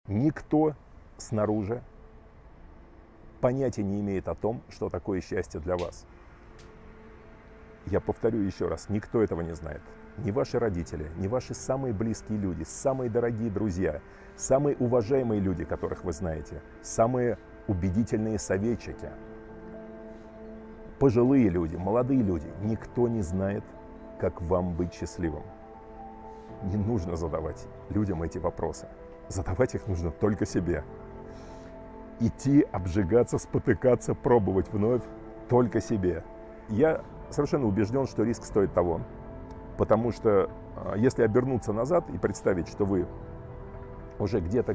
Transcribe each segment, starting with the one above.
Никто снаружи понятия не имеет о том, что такое счастье для вас. Я повторю еще раз, никто этого не знает. Ни ваши родители, ни ваши самые близкие люди, самые дорогие друзья, самые уважаемые люди, которых вы знаете, самые убедительные советчики, пожилые люди, молодые люди. Никто не знает, как вам быть счастливым. Не нужно задавать людям эти вопросы. Задавать их нужно только себе. Идти, обжигаться, спотыкаться, пробовать вновь только себе. Я совершенно убежден, что риск стоит того. Потому что если обернуться назад и представить, что вы уже где-то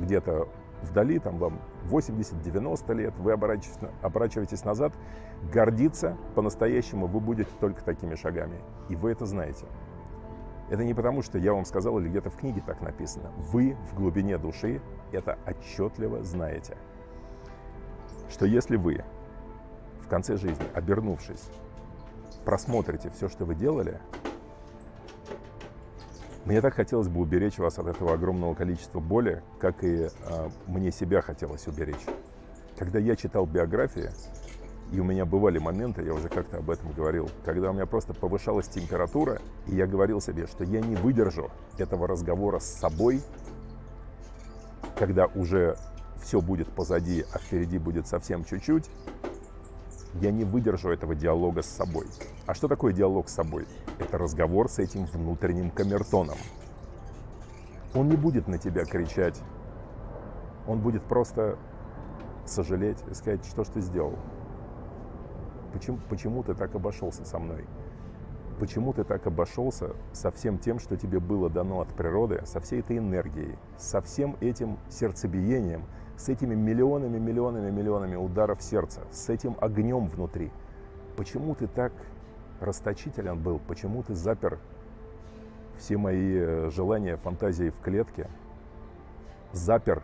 вдали, там вам 80-90 лет, вы оборачиваетесь назад, гордиться по-настоящему вы будете только такими шагами. И вы это знаете. Это не потому, что я вам сказал или где-то в книге так написано. Вы в глубине души это отчетливо знаете. Что если вы в конце жизни, обернувшись, просмотрите все, что вы делали, мне так хотелось бы уберечь вас от этого огромного количества боли, как и мне себя хотелось уберечь. Когда я читал биографии, и у меня бывали моменты, я уже как-то об этом говорил, когда у меня просто повышалась температура, и я говорил себе, что я не выдержу этого разговора с собой, когда уже все будет позади, а впереди будет совсем чуть-чуть, я не выдержу этого диалога с собой. А что такое диалог с собой? Это разговор с этим внутренним камертоном. Он не будет на тебя кричать, он будет просто сожалеть и сказать, что ж ты сделал? Почему ты так обошелся со мной? Почему ты так обошелся со всем тем, что тебе было дано от природы, со всей этой энергией, со всем этим сердцебиением, с этими миллионами ударов сердца, с этим огнем внутри? Почему ты так расточителен был? Почему ты запер все мои желания, фантазии в клетке? Закрыл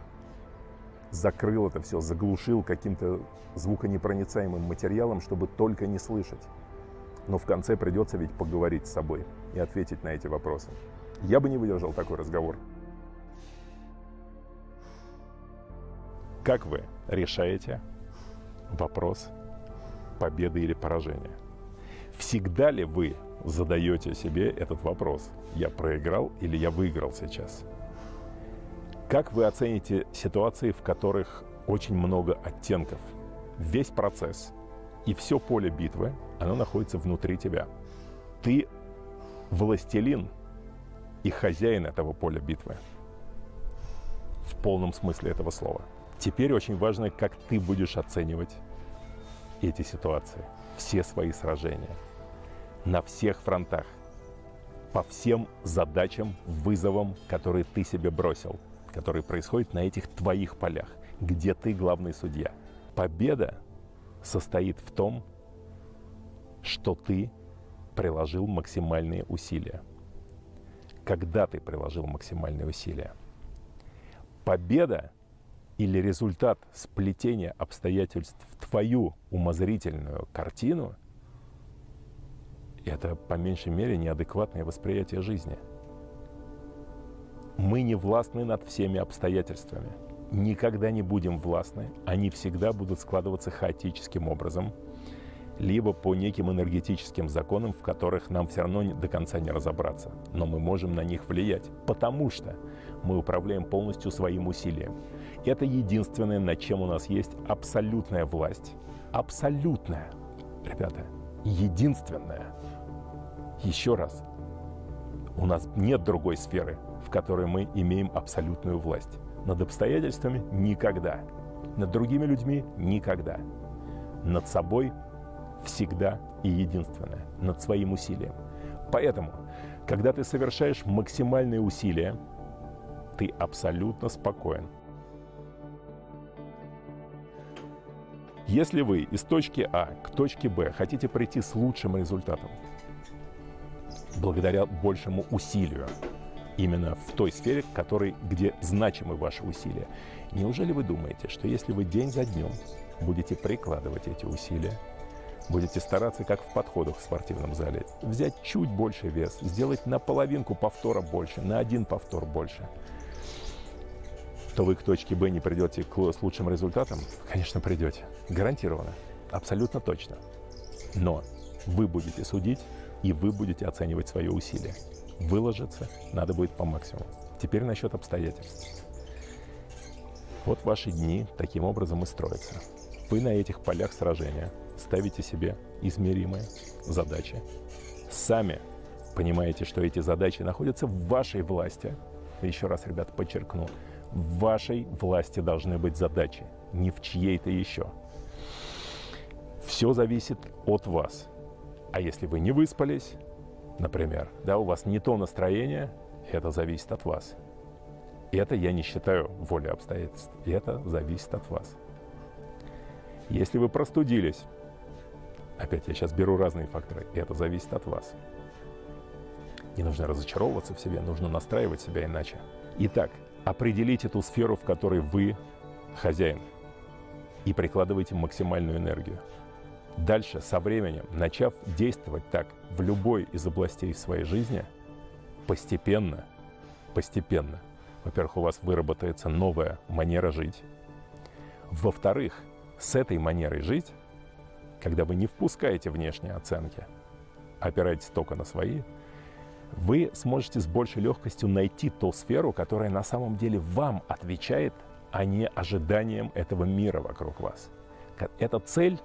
это все, заглушил каким-то звуконепроницаемым материалом, чтобы только не слышать. Но в конце придется ведь поговорить с собой и ответить на эти вопросы. Я бы не выдержал такой разговор. Как вы решаете вопрос победы или поражения? Всегда ли вы задаете себе этот вопрос? Я проиграл или я выиграл сейчас? Как вы оцените ситуации, в которых очень много оттенков? Весь процесс и все поле битвы, оно находится внутри тебя. Ты властелин и хозяин этого поля битвы. В полном смысле этого слова. Теперь очень важно, как ты будешь оценивать эти ситуации, все свои сражения, на всех фронтах, по всем задачам, вызовам, которые ты себе бросил, которые происходят на этих твоих полях, где ты главный судья. Победа состоит в том, что ты приложил максимальные усилия. Когда ты приложил максимальные усилия? Победа или результат сплетения обстоятельств в твою умозрительную картину — это, по меньшей мере, неадекватное восприятие жизни. Мы не властны над всеми обстоятельствами. Никогда не будем властны. Они всегда будут складываться хаотическим образом, либо по неким энергетическим законам, в которых нам все равно до конца не разобраться. Но мы можем на них влиять, потому что мы управляем полностью своим усилием. Это единственное, над чем у нас есть абсолютная власть. Абсолютная. Ребята, единственная. Еще раз. У нас нет другой сферы, в которой мы имеем абсолютную власть. Над обстоятельствами — никогда. Над другими людьми — никогда. Над собой — всегда и единственное. Над своим усилием. Поэтому, когда ты совершаешь максимальные усилия, ты абсолютно спокоен. Если вы из точки А к точке Б хотите прийти с лучшим результатом, благодаря большему усилию, именно в той сфере, где значимы ваши усилия. Неужели вы думаете, что если вы день за днем будете прикладывать эти усилия, будете стараться, как в подходах в спортивном зале, взять чуть больше вес, сделать на половинку повтора больше, на один повтор больше, что вы к точке Б не придете с лучшим результатом? Конечно, придете. Гарантированно. Абсолютно точно. Но вы будете судить, и вы будете оценивать свои усилия. Выложиться надо будет по максимуму. Теперь насчет обстоятельств. Вот ваши дни таким образом и строятся. Вы на этих полях сражения ставите себе измеримые задачи. Сами понимаете, что эти задачи находятся в вашей власти. Еще раз, ребята, подчеркну. В вашей власти должны быть задачи, не в чьей-то еще. Все зависит от вас. А если вы не выспались, например, да, у вас не то настроение, это зависит от вас. Это я не считаю волей обстоятельств. Это зависит от вас. Если вы простудились, опять я сейчас беру разные факторы, это зависит от вас. Не нужно разочаровываться в себе, нужно настраивать себя иначе. Итак, определите ту сферу, в которой вы хозяин, и прикладывайте максимальную энергию. Дальше, со временем, начав действовать так в любой из областей своей жизни, постепенно, во-первых, у вас выработается новая манера жить. Во-вторых, с этой манерой жить, когда вы не впускаете внешние оценки, опираетесь только на свои, вы сможете с большей легкостью найти ту сферу, которая на самом деле вам отвечает, а не ожиданиям этого мира вокруг вас. Эта цель,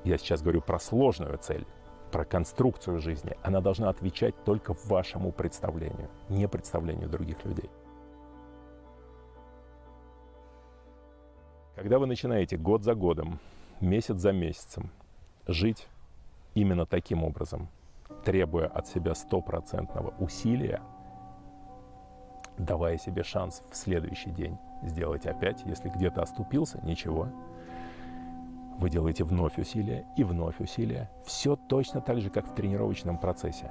я сейчас говорю про сложную цель, про конструкцию жизни, она должна отвечать только вашему представлению, не представлению других людей. Когда вы начинаете год за годом, месяц за месяцем жить именно таким образом, требуя от себя 100% усилия, давая себе шанс в следующий день сделать опять, если где-то оступился, ничего, вы делаете вновь усилия и вновь усилия. Все точно так же, как в тренировочном процессе.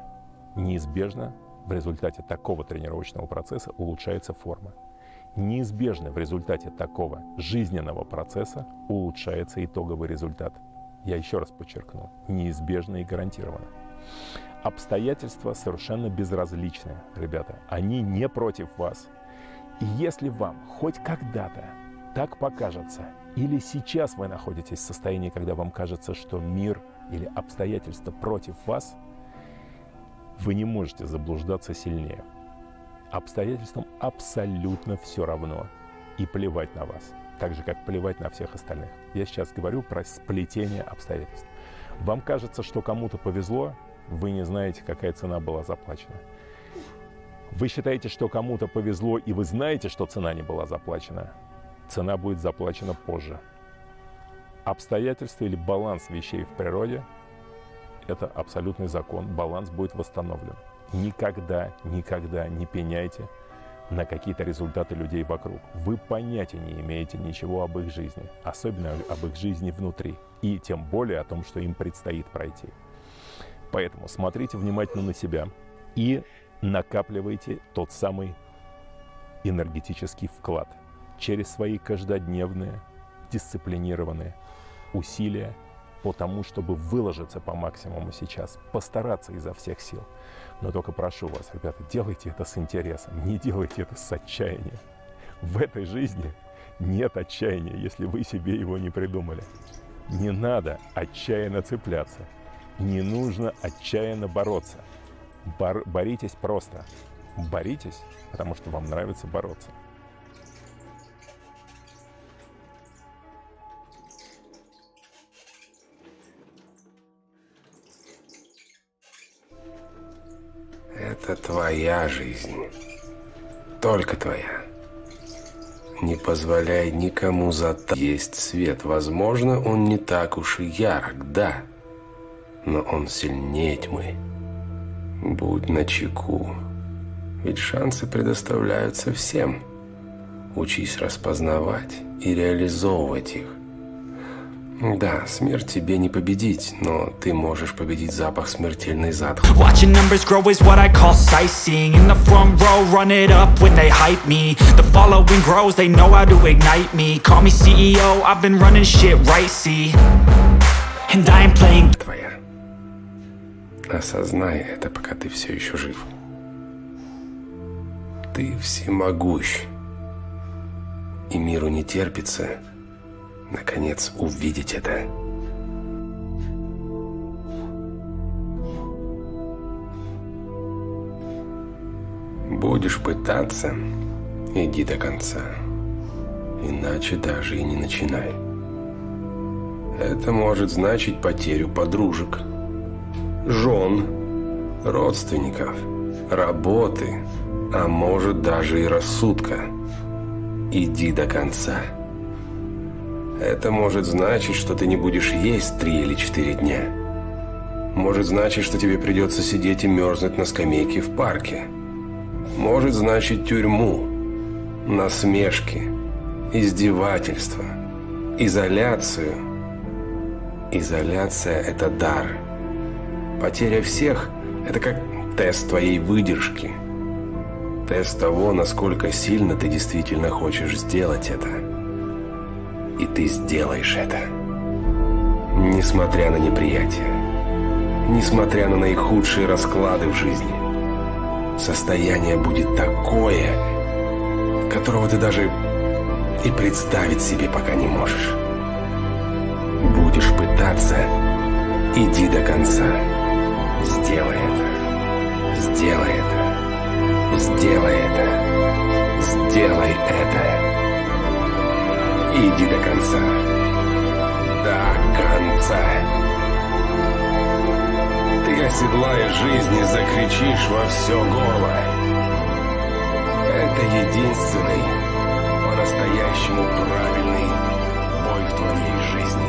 Неизбежно в результате такого тренировочного процесса улучшается форма. Неизбежно в результате такого жизненного процесса улучшается итоговый результат. Я еще раз подчеркну, неизбежно и гарантированно. Обстоятельства совершенно безразличны, ребята. Они не против вас. И если вам хоть когда-то так покажется, или сейчас вы находитесь в состоянии, когда вам кажется, что мир или обстоятельства против вас, вы не можете заблуждаться сильнее. Обстоятельствам абсолютно все равно и плевать на вас, так же, как плевать на всех остальных. Я сейчас говорю про сплетение обстоятельств. Вам кажется, что кому-то повезло, вы не знаете, какая цена была заплачена. Вы считаете, что кому-то повезло, и вы знаете, что цена не была заплачена. Цена будет заплачена позже. Обстоятельства или баланс вещей в природе – это абсолютный закон. Баланс будет восстановлен. Никогда не пеняйте на какие-то результаты людей вокруг. Вы понятия не имеете ничего об их жизни, особенно об их жизни внутри, и тем более о том, что им предстоит пройти. Поэтому смотрите внимательно на себя и накапливайте тот самый энергетический вклад через свои каждодневные, дисциплинированные усилия по тому, чтобы выложиться по максимуму сейчас, постараться изо всех сил. Но только прошу вас, ребята, делайте это с интересом, не делайте это с отчаянием. В этой жизни нет отчаяния, если вы себе его не придумали. Не надо отчаянно цепляться, не нужно отчаянно бороться. Боритесь просто. Боритесь, потому что вам нравится бороться. Это твоя жизнь. Только твоя. Не позволяй никому есть свет. Возможно, он не так уж и ярок, да. Но он сильнее тьмы. Будь начеку. Ведь шансы предоставляются всем. Учись распознавать и реализовывать их. Да, смерть тебе не победить, но ты можешь победить запах смертельной затхлости. Watching numbers grow is what I call sightseeing. In the front row, run it up when they hype me. The following grows, they know how to ignite me. Call me CEO, I've been running shit right, see. And I ain't playing. Твоя. Осознай это, пока ты все еще жив. Ты всемогущ. И миру не терпится, наконец, увидеть это. Будешь пытаться, иди до конца. Иначе даже и не начинай. Это может значить потерю подружек, жен, родственников, работы, а может даже и рассудка. Иди до конца. Это может значить, что ты не будешь есть 3 или 4 дня. Может значить, что тебе придется сидеть и мерзнуть на скамейке в парке. Может значить тюрьму, насмешки, издевательства, изоляцию. Изоляция – это дар. Потеря всех – это как тест твоей выдержки. Тест того, насколько сильно ты действительно хочешь сделать это. И ты сделаешь это. Несмотря на неприятие. Несмотря на наихудшие расклады в жизни. Состояние будет такое, которого ты даже и представить себе пока не можешь. Будешь пытаться, иди до конца. Сделай это. Сделай это. Сделай это. Сделай это. Иди до конца. До конца. Ты оседлаешь жизнь и закричишь во все горло. Это единственный, по-настоящему правильный бой в твоей жизни.